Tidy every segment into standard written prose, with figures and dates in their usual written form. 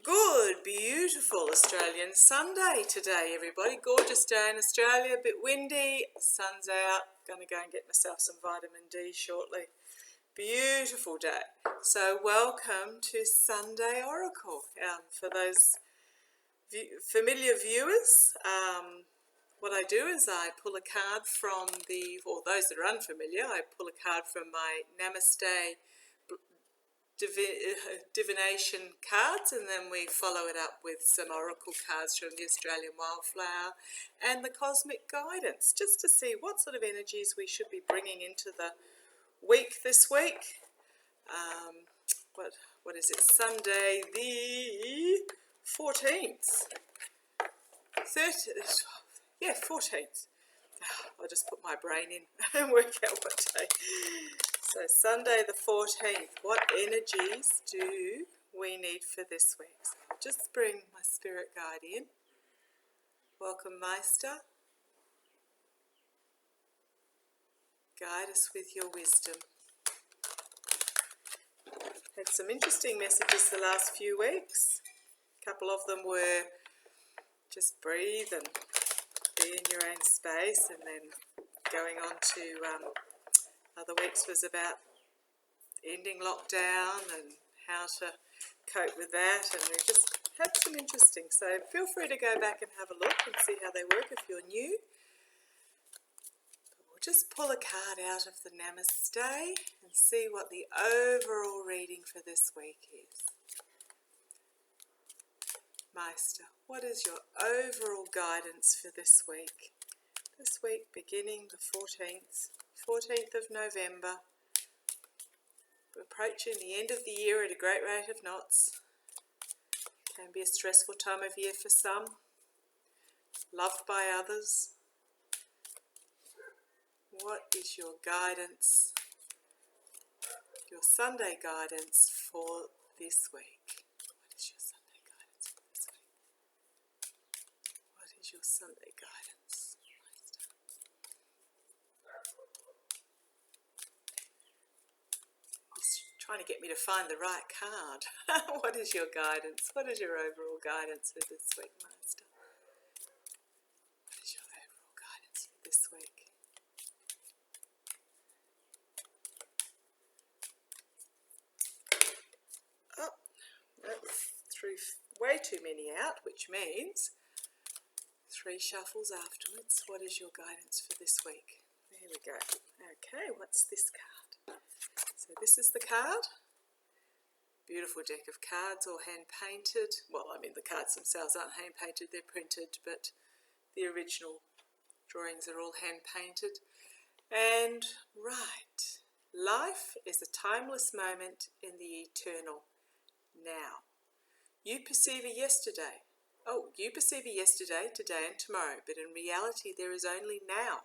Good, beautiful Australian Sunday today, everybody. Gorgeous day in Australia, a bit windy, sun's out. Gonna go and get myself some vitamin D shortly. Beautiful day. So welcome to Sunday Oracle. For those familiar viewers, what I do is I pull a card from or those that are unfamiliar, I pull a card from my Namaste divination cards, and then we follow it up with some oracle cards from the Australian wildflower and the cosmic guidance, just to see what sort of energies we should be bringing into the week this week. What is it? Sunday the 14th. 14th. I'll just put my brain in and work out what day. So Sunday the 14th, what energies do we need for this week? So I'll just bring my spirit guide in. Welcome, Meister. Guide us with your wisdom. Had some interesting messages the last few weeks. A couple of them were just breathe and be in your own space, and then going on to other weeks was about ending lockdown and how to cope with that, and we just had some interesting. So feel free to go back and have a look and see how they work if you're new. But we'll just pull a card out of the Namaste and see what the overall reading for this week is. Meister, what is your overall guidance for this week? This week beginning the 14th of November. We're approaching the end of the year at a great rate of knots. Can be a stressful time of year for some, loved by others. What is your guidance, your Sunday guidance for this week? What is your Sunday guidance for this week? What is your Sunday guidance? He's trying to get me to find the right card. What is your guidance? What is your overall guidance for this week, Master? What is your overall guidance for this week? Oh, that's threw way too many out, which means 3 shuffles afterwards. What is your guidance for this week? There we go. Okay, what's this card? So this is the card. Beautiful deck of cards, all hand-painted. Well, I mean, the cards themselves aren't hand-painted, they're printed, but the original drawings are all hand-painted. And, right, life is a timeless moment in the eternal now. You perceive a yesterday. You perceive a yesterday, today and tomorrow, but in reality there is only now.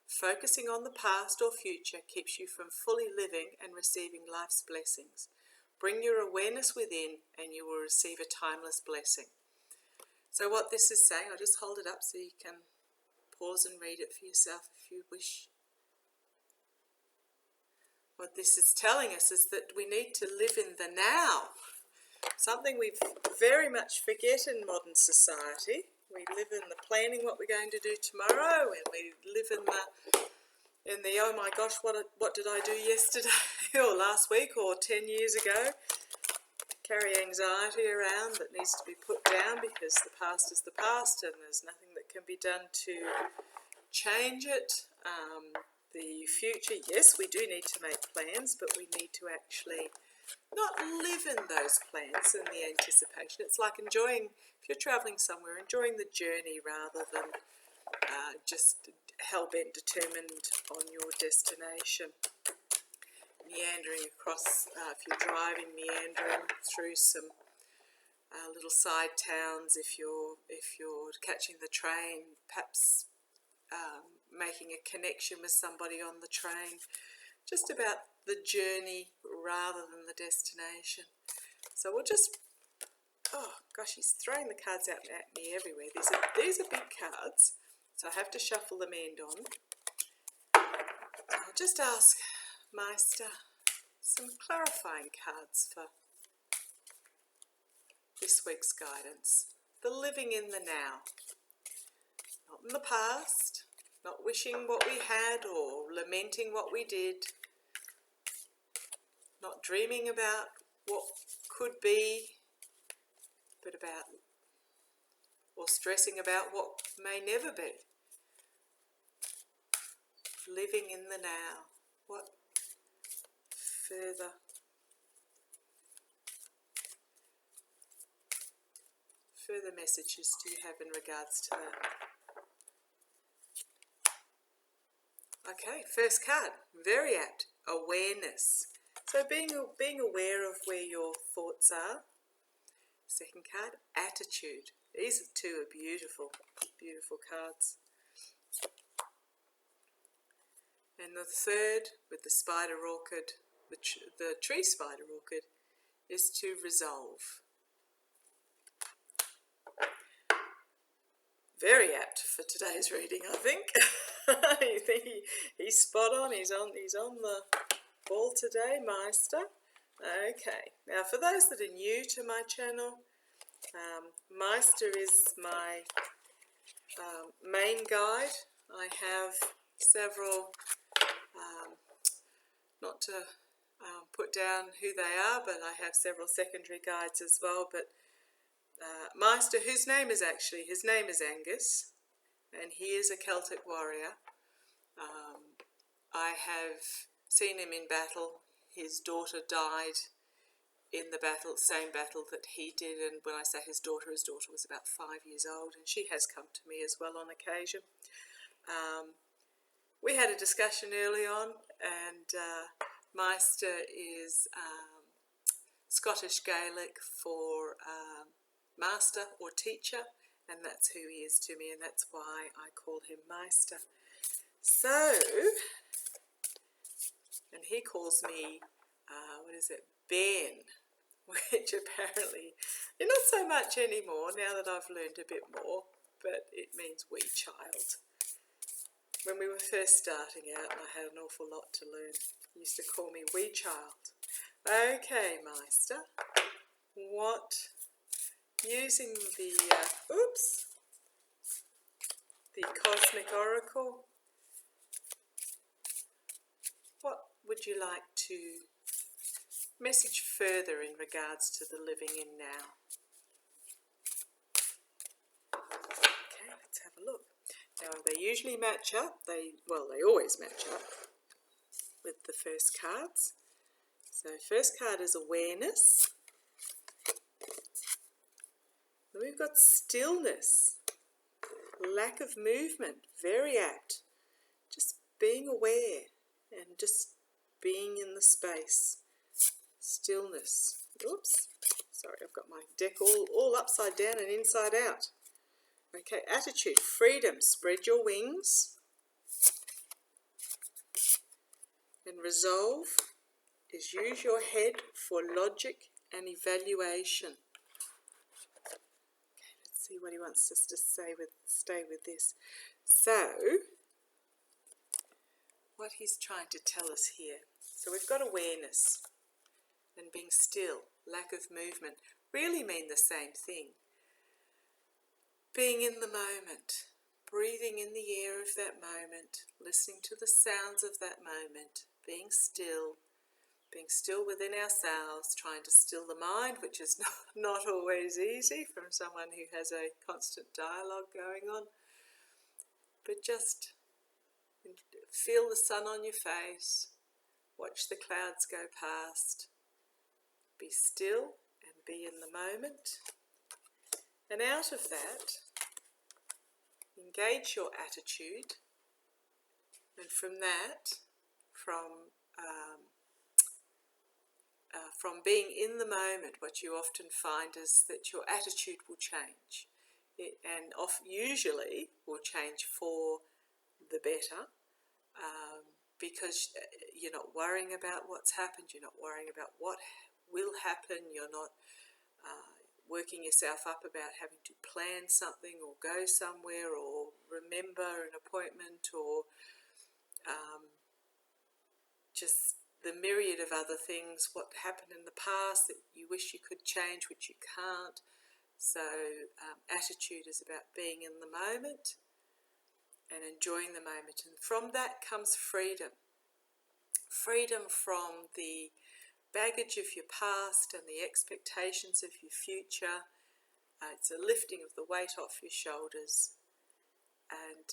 Focusing on the past or future keeps you from fully living and receiving life's blessings. Bring your awareness within and you will receive a timeless blessing. So what this is saying, I'll just hold it up so you can pause and read it for yourself if you wish. What this is telling us is that we need to live in the now. Something we very much forget in modern society. We live in the planning what we're going to do tomorrow, and we live in the oh my gosh, what did I do yesterday or last week or 10 years ago? Carry anxiety around that needs to be put down because the past is the past and there's nothing that can be done to change it. The future, yes, we do need to make plans, but we need to actually not live in those plans and the anticipation. It's like enjoying, if you're travelling somewhere, enjoying the journey rather than just hell-bent determined on your destination. Meandering across, if you're driving, meandering through some little side towns. If you're catching the train, perhaps making a connection with somebody on the train. Just about the journey rather than the destination. So we'll just, oh gosh, he's throwing the cards out at me everywhere. These are big cards, so I have to shuffle them end on. I'll just ask Meister some clarifying cards for this this week's guidance. The living in the now. Not in the past, not wishing what we had or lamenting what we did, not dreaming about what could be, but about, or stressing about what may never be. Living in the now. What further messages do you have in regards to that? Okay, first card, very apt, awareness. So being aware of where your thoughts are. Second card, attitude. These two are beautiful, beautiful cards. And the third, with the spider orchid, the tree spider orchid, is to resolve. Very apt for today's reading, I think. You think he's spot on. He's on the ball today, Meister. Okay. Now, for those that are new to my channel, Meister is my main guide. I have several, not to put down who they are, but I have several secondary guides as well. But Meister, his name is Angus, and he is a Celtic warrior. I have seen him in battle. His daughter died in the battle, same battle that he did, and when I say his daughter was about 5 years old, and she has come to me as well on occasion. We had a discussion early on, and Meister is Scottish Gaelic for master or teacher, and that's who he is to me, and that's why I call him Meister. So, and he calls me, Ben, which apparently, not so much anymore now that I've learned a bit more, but it means wee child. When we were first starting out, and I had an awful lot to learn, he used to call me wee child. Okay, Meister, using the Cosmic Oracle, what would you like to message further in regards to the living in now? Okay, let's have a look. Now, they usually match up. They always match up with the first cards. So, first card is awareness. Then we've got stillness, lack of movement, very apt. Just being aware and just being in the space. Stillness. Oops, sorry, I've got my deck all upside down and inside out. Okay, attitude, freedom, spread your wings. And resolve is use your head for logic and evaluation. Okay, let's see what he wants us to stay with this. So, what he's trying to tell us here. So we've got awareness and being still, lack of movement, really mean the same thing. Being in the moment, breathing in the air of that moment, listening to the sounds of that moment, being still within ourselves, trying to still the mind, which is not always easy from someone who has a constant dialogue going on. But just feel the sun on your face, watch the clouds go past, be still and be in the moment. And out of that, engage your attitude, and from that, from being in the moment, what you often find is that your attitude will change. Usually will change for the better, because you're not worrying about what's happened, you're not worrying about what will happen, you're not working yourself up about having to plan something or go somewhere or remember an appointment or just the myriad of other things, what happened in the past that you wish you could change, which you can't. So attitude is about being in the moment and enjoying the moment. And from that comes freedom. Freedom from the baggage of your past and the expectations of your future. It's a lifting of the weight off your shoulders. And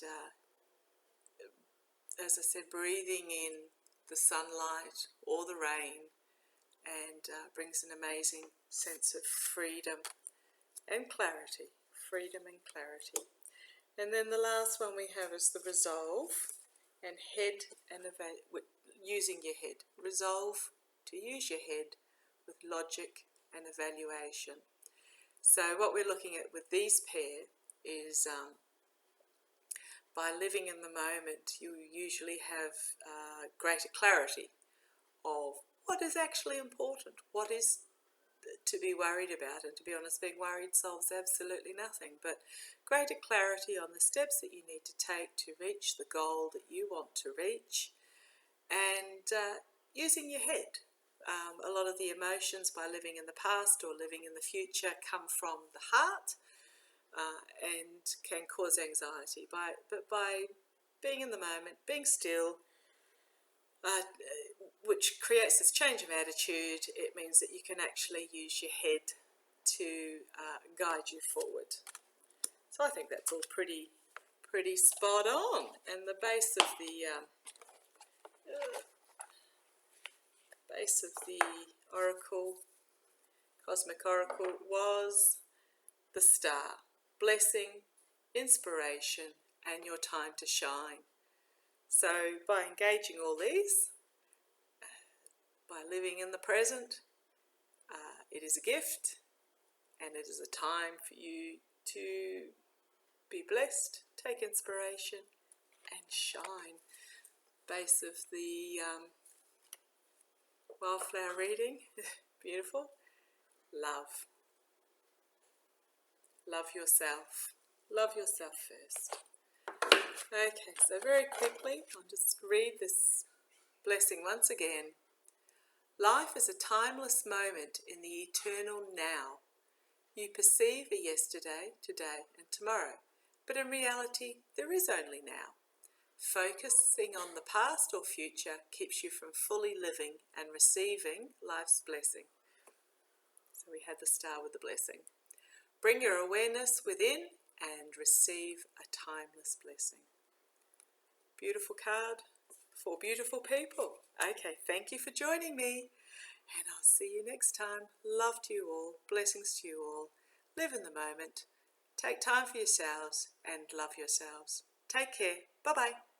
as I said, breathing in the sunlight or the rain, and brings an amazing sense of freedom and clarity. Freedom and clarity. And then the last one we have is the resolve and head and using your head. Resolve to use your head with logic and evaluation. So what we're looking at with these pair is by living in the moment, you usually have greater clarity of what is actually important, what is to be worried about. And to be honest, being worried solves absolutely nothing, but greater clarity on the steps that you need to take to reach the goal that you want to reach, and using your head. A lot of the emotions by living in the past or living in the future come from the heart and can cause anxiety. But by being in the moment, being still, which creates this change of attitude, it means that you can actually use your head to guide you forward. So I think that's all pretty spot on. And the base of the oracle, cosmic oracle, was the star. Blessing, inspiration, and your time to shine. So by engaging all these, by living in the present, it is a gift, and it is a time for you to be blessed, take inspiration, and shine. Base of the wildflower reading, beautiful. Love. Love yourself. Love yourself first. Okay, so very quickly, I'll just read this blessing once again. Life is a timeless moment in the eternal now. You perceive a yesterday, today, and tomorrow, but in reality, there is only now. Focusing on the past or future keeps you from fully living and receiving life's blessing. So we had the star with the blessing. Bring your awareness within and receive a timeless blessing. Beautiful card for beautiful people. Okay, thank you for joining me, and I'll see you next time. Love to you all, blessings to you all. Live in the moment, take time for yourselves, and love yourselves. Take care. Bye-bye.